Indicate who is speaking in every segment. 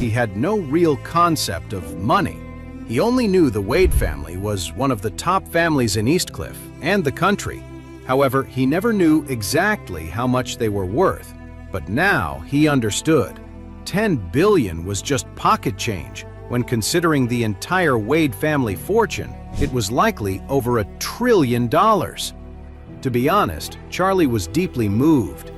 Speaker 1: he had no real concept of money. He only knew the Wade family was one of the top families in Eastcliff and the country. However, he never knew exactly how much they were worth. But now he understood. 10 billion was just pocket change. When considering the entire Wade family fortune, it was likely over $1 trillion. To be honest, Charlie was deeply moved.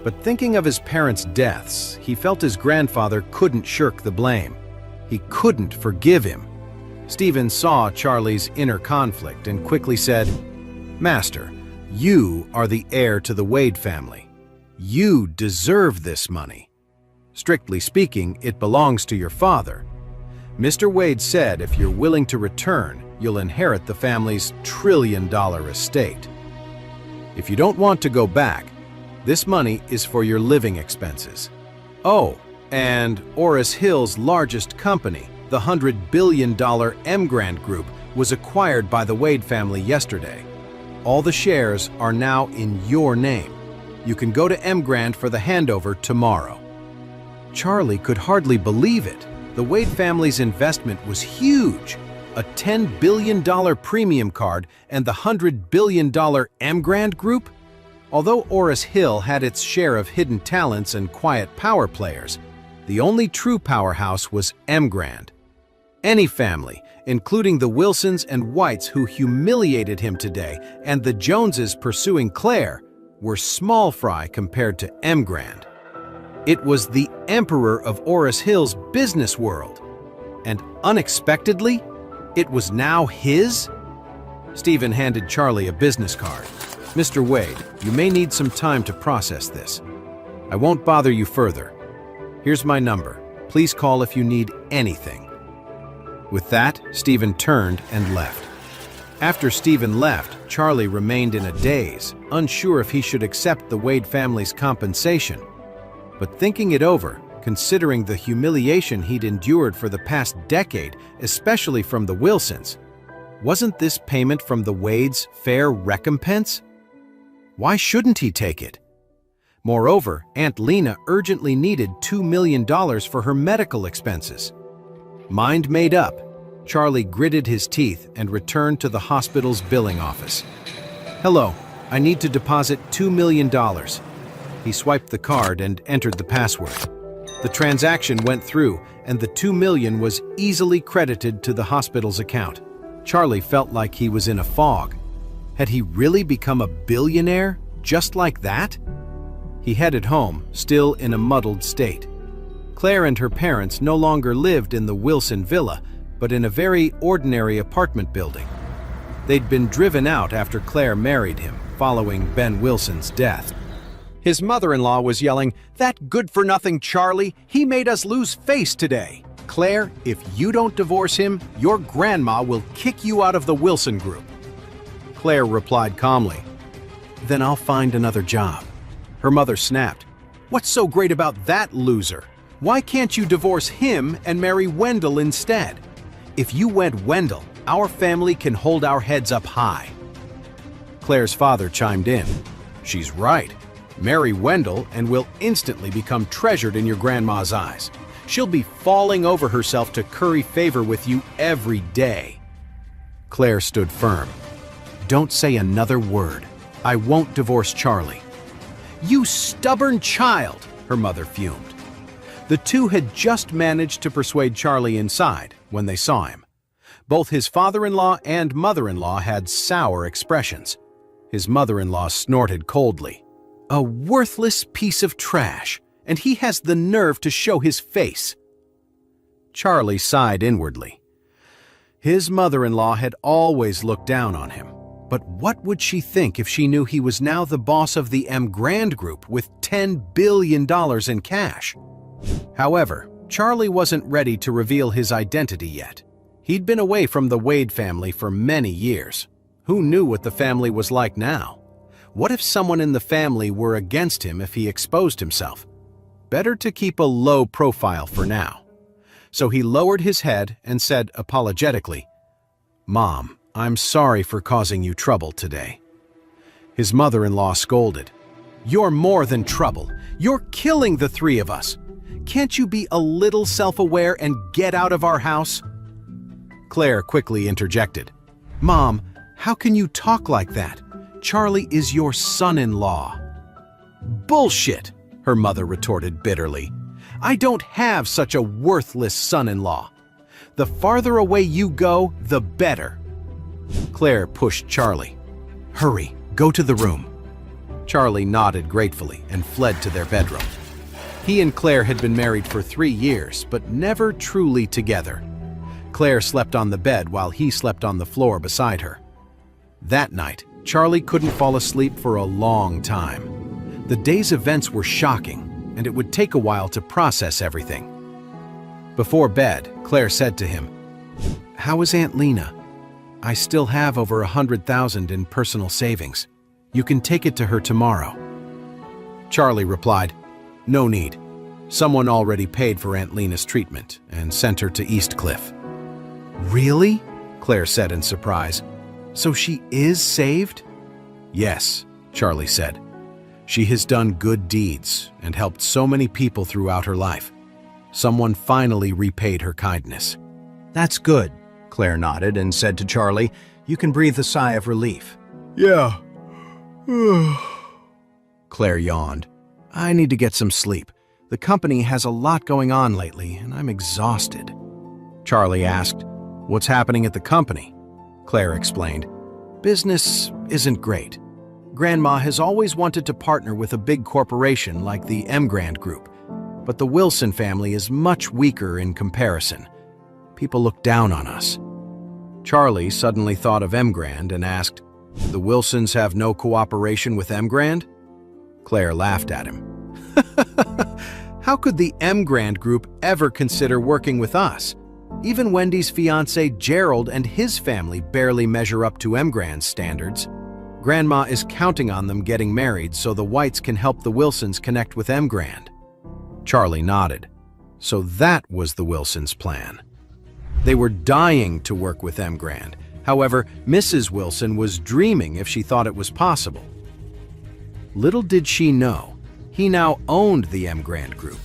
Speaker 1: But thinking of his parents' deaths, he felt his grandfather couldn't shirk the blame. He couldn't forgive him. Stephen saw Charlie's inner conflict and quickly said, "Master, you are the heir to the Wade family. You deserve this money. Strictly speaking, it belongs to your father. Mr. Wade said if you're willing to return, you'll inherit the family's $1 trillion estate. If you don't want to go back, this money is for your living expenses. Oh, and Oris Hill's largest company, the $100 billion Emgrand Group, was acquired by the Wade family yesterday. All the shares are now in your name. You can go to Emgrand for the handover tomorrow." Charlie could hardly believe it. The Wade family's investment was huge. A $10 billion premium card and the $100 billion Emgrand Group? Although Oris Hill had its share of hidden talents and quiet power players, the only true powerhouse was Emgrand. Any family, including the Wilsons and Whites who humiliated him today, and the Joneses pursuing Claire, were small fry compared to Emgrand. It was the emperor of Oris Hill's business world. And unexpectedly, it was now his? Stephen handed Charlie a business card. "Mr. Wade, you may need some time to process this. I won't bother you further. Here's my number. Please call if you need anything." With that, Stephen turned and left. After Stephen left, Charlie remained in a daze, unsure if he should accept the Wade family's compensation. But thinking it over, considering the humiliation he'd endured for the past decade, especially from the Wilsons, wasn't this payment from the Wades fair recompense? Why shouldn't he take it? Moreover, Aunt Lena urgently needed $2 million for her medical expenses. Mind made up, Charlie gritted his teeth and returned to the hospital's billing office. "Hello, I need to deposit $2 million. He swiped the card and entered the password. The transaction went through, and the $2 million was easily credited to the hospital's account. Charlie felt like he was in a fog. Had he really become a billionaire, just like that? He headed home, still in a muddled state. Claire and her parents no longer lived in the Wilson villa, but in a very ordinary apartment building. They'd been driven out after Claire married him, following Ben Wilson's death. His mother-in-law was yelling, "That good-for-nothing Charlie, he made us lose face today. Claire, if you don't divorce him, your grandma will kick you out of the Wilson group." Claire replied calmly, "Then I'll find another job." Her mother snapped, "What's so great about that loser? Why can't you divorce him and marry Wendell instead? If you wed Wendell, our family can hold our heads up high." Claire's father chimed in, "She's right. Marry Wendell and will instantly become treasured in your grandma's eyes. She'll be falling over herself to curry favor with you every day." Claire stood firm. "Don't say another word. I won't divorce Charlie." "You stubborn child," her mother fumed. The two had just managed to persuade Charlie inside when they saw him. Both his father-in-law and mother-in-law had sour expressions. His mother-in-law snorted coldly. "A worthless piece of trash, and he has the nerve to show his face." Charlie sighed inwardly. His mother-in-law had always looked down on him, but what would she think if she knew he was now the boss of the Emgrand Group with $10 billion in cash? However, Charlie wasn't ready to reveal his identity yet. He'd been away from the Wade family for many years. Who knew what the family was like now? What if someone in the family were against him if he exposed himself? Better to keep a low profile for now. So he lowered his head and said apologetically, "Mom, I'm sorry for causing you trouble today." His mother-in-law scolded, "You're more than trouble. You're killing the three of us. Can't you be a little self-aware and get out of our house?" Claire quickly interjected. "Mom, how can you talk like that? Charlie is your son-in-law." "Bullshit," her mother retorted bitterly. "I don't have such a worthless son-in-law. The farther away you go, the better." Claire pushed Charlie. "Hurry, go to the room." Charlie nodded gratefully and fled to their bedroom. He and Claire had been married for 3 years, but never truly together. Claire slept on the bed while he slept on the floor beside her. That night, Charlie couldn't fall asleep for a long time. The day's events were shocking, and it would take a while to process everything. Before bed, Claire said to him, "How is Aunt Lena? I still have over 100,000 in personal savings. You can take it to her tomorrow." Charlie replied, "No need. Someone already paid for Aunt Lena's treatment and sent her to East Cliff." "Really?" Claire said in surprise. "So she is saved?" "Yes," Charlie said. "She has done good deeds and helped so many people throughout her life. Someone finally repaid her kindness."
Speaker 2: "That's good," Claire nodded and said to Charlie, "You can breathe a sigh of relief."
Speaker 1: "Yeah." Claire yawned. "I need to get some sleep. The company has a lot going on lately, and I'm exhausted." Charlie asked, "What's happening at the company?" Claire explained, "Business isn't great. Grandma has always wanted to partner with a big corporation like the Emgrand Group, but the Wilson family is much weaker in comparison. People look down on us." Charlie suddenly thought of Emgrand and asked, "The Wilsons have no cooperation with Emgrand?" Claire laughed at him. "How could the Emgrand Group ever consider working with us? Even Wendy's fiancé Gerald and his family barely measure up to Emgrand's standards. Grandma is counting on them getting married so the Whites can help the Wilsons connect with Emgrand." Charlie nodded. So that was the Wilsons' plan. They were dying to work with Emgrand. However, Mrs. Wilson was dreaming if she thought it was possible. Little did she know, he now owned the Emgrand Group.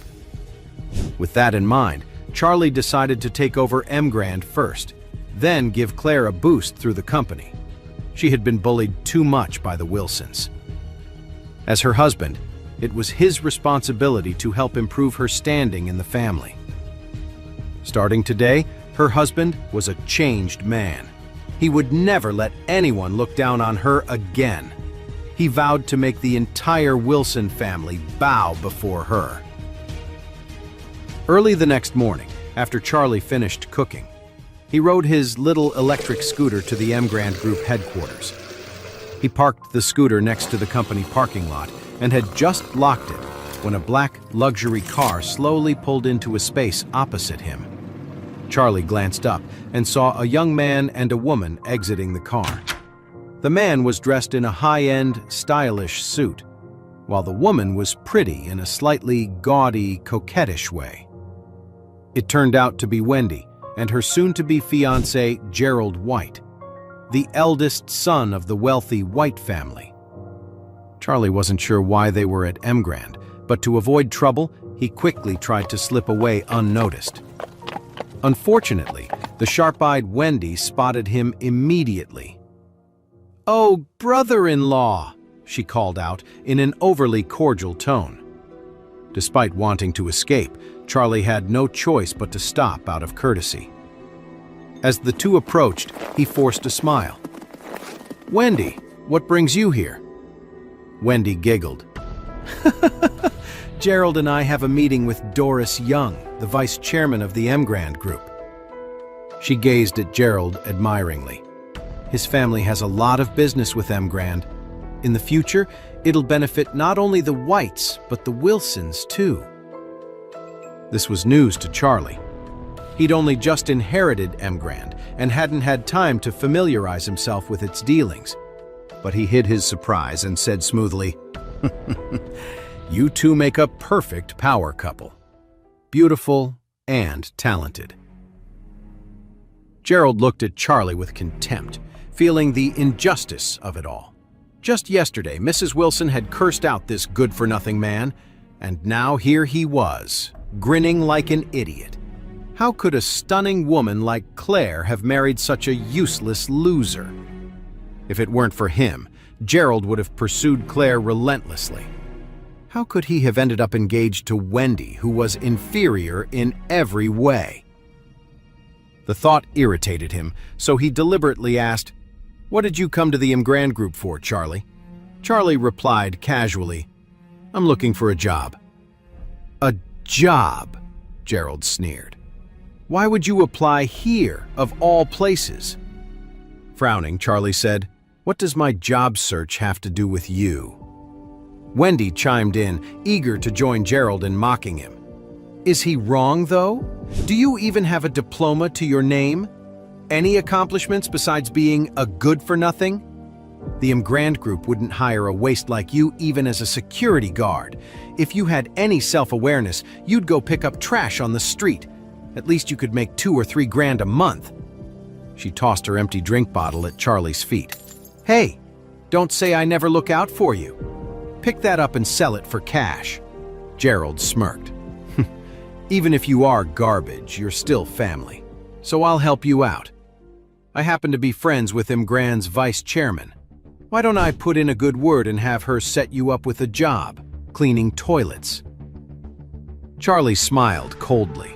Speaker 1: With that in mind, Charlie decided to take over Emgrand first, then give Claire a boost through the company. She had been bullied too much by the Wilsons. As her husband, it was his responsibility to help improve her standing in the family. Starting today, her husband was a changed man. He would never let anyone look down on her again. He vowed to make the entire Wilson family bow before her. Early the next morning, after Charlie finished cooking, he rode his little electric scooter to the Emgrand Group headquarters. He parked the scooter next to the company parking lot and had just locked it when a black luxury car slowly pulled into a space opposite him. Charlie glanced up and saw a young man and a woman exiting the car. The man was dressed in a high-end, stylish suit, while the woman was pretty in a slightly gaudy, coquettish way. It turned out to be Wendy and her soon-to-be fiancé, Gerald White, the eldest son of the wealthy White family. Charlie wasn't sure why they were at Emgrand, but to avoid trouble, he quickly tried to slip away unnoticed. Unfortunately, the sharp-eyed Wendy spotted him immediately. "Oh, brother-in-law," she called out in an overly cordial tone. Despite wanting to escape, Charlie had no choice but to stop out of courtesy. As the two approached, he forced a smile. "Wendy, what brings you here?" Wendy giggled. "Gerald and I have a meeting with Doris Young, the vice chairman of the Emgrand Group." She gazed at Gerald admiringly. His family has a lot of business with Emgrand. In the future, it'll benefit not only the Whites, but the Wilsons too. This was news to Charlie. He'd only just inherited Emgrand and hadn't had time to familiarize himself with its dealings. But he hid his surprise and said smoothly, "You two make a perfect power couple. Beautiful and talented." Gerald looked at Charlie with contempt, feeling the injustice of it all. Just yesterday, Mrs. Wilson had cursed out this good-for-nothing man, and now here he was, grinning like an idiot. How could a stunning woman like Claire have married such a useless loser? If it weren't for him, Gerald would have pursued Claire relentlessly. How could he have ended up engaged to Wendy, who was inferior in every way? The thought irritated him, so he deliberately asked, "What did you come to the Grand Group for, Charlie?" Charlie replied casually, "I'm looking for a job." "A job?" Gerald sneered. "Why would you apply here, of all places?" Frowning, Charlie said, "What does my job search have to do with you?" Wendy chimed in, eager to join Gerald in mocking him. "Is he wrong, though? Do you even have a diploma to your name? Any accomplishments besides being a good-for-nothing? The Grand Group wouldn't hire a waste like you even as a security guard. If you had any self-awareness, you'd go pick up trash on the street. At least you could make 2 or 3 grand a month." She tossed her empty drink bottle at Charlie's feet. "Hey, don't say I never look out for you. Pick that up and sell it for cash." Gerald smirked. "Even if you are garbage, you're still family. So I'll help you out. I happen to be friends with Grand's vice chairman. Why don't I put in a good word and have her set you up with a job, cleaning toilets?" Charlie smiled coldly.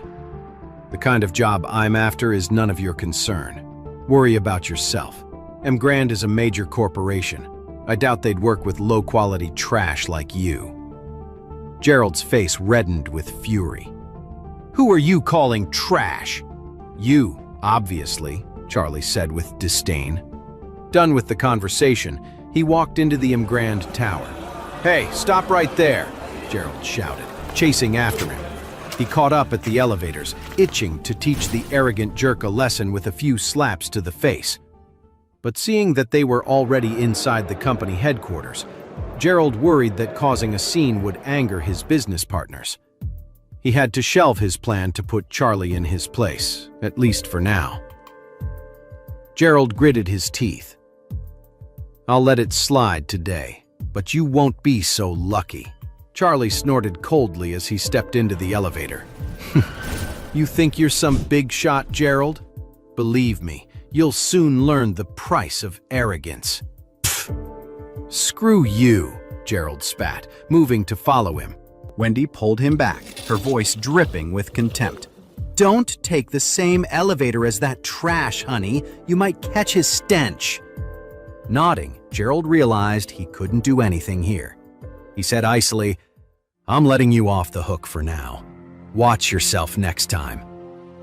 Speaker 1: "The kind of job I'm after is none of your concern. Worry about yourself. Grand is a major corporation. I doubt they'd work with low-quality trash like you." Gerald's face reddened with fury. "Who are you calling trash?" "You, obviously," Charlie said with disdain. Done with the conversation, he walked into the Grand Tower. "Hey, stop right there!" Gerald shouted, chasing after him. He caught up at the elevators, itching to teach the arrogant jerk a lesson with a few slaps to the face. But seeing that they were already inside the company headquarters, Gerald worried that causing a scene would anger his business partners. He had to shelve his plan to put Charlie in his place, at least for now. Gerald gritted his teeth. "I'll let it slide today, but you won't be so lucky." Charlie snorted coldly as he stepped into the elevator. "You think you're some big shot, Gerald? Believe me, you'll soon learn the price of arrogance." "Pfft. Screw you," Gerald spat, moving to follow him. Wendy pulled him back, her voice dripping with contempt. "Don't take the same elevator as that trash, honey. You might catch his stench." Nodding, Gerald realized he couldn't do anything here. He said icily, "I'm letting you off the hook for now. Watch yourself next time."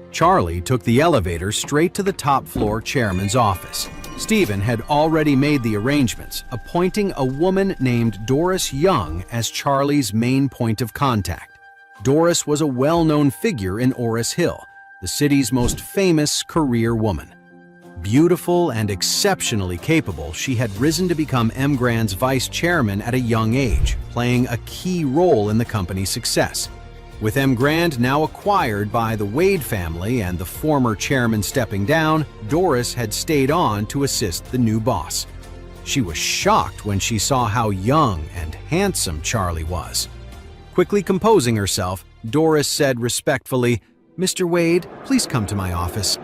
Speaker 1: Charlie took the elevator straight to the top-floor chairman's office. Stephen had already made the arrangements, appointing a woman named Doris Young as Charlie's main point of contact. Doris was a well-known figure in Oris Hill, the city's most famous career woman. Beautiful and exceptionally capable, she had risen to become Grand's vice chairman at a young age, playing a key role in the company's success. With Grand now acquired by the Wade family and the former chairman stepping down, Doris had stayed on to assist the new boss. She was shocked when she saw how young and handsome Charlie was. Quickly composing herself, Doris said respectfully, "Mr. Wade, please come to my office.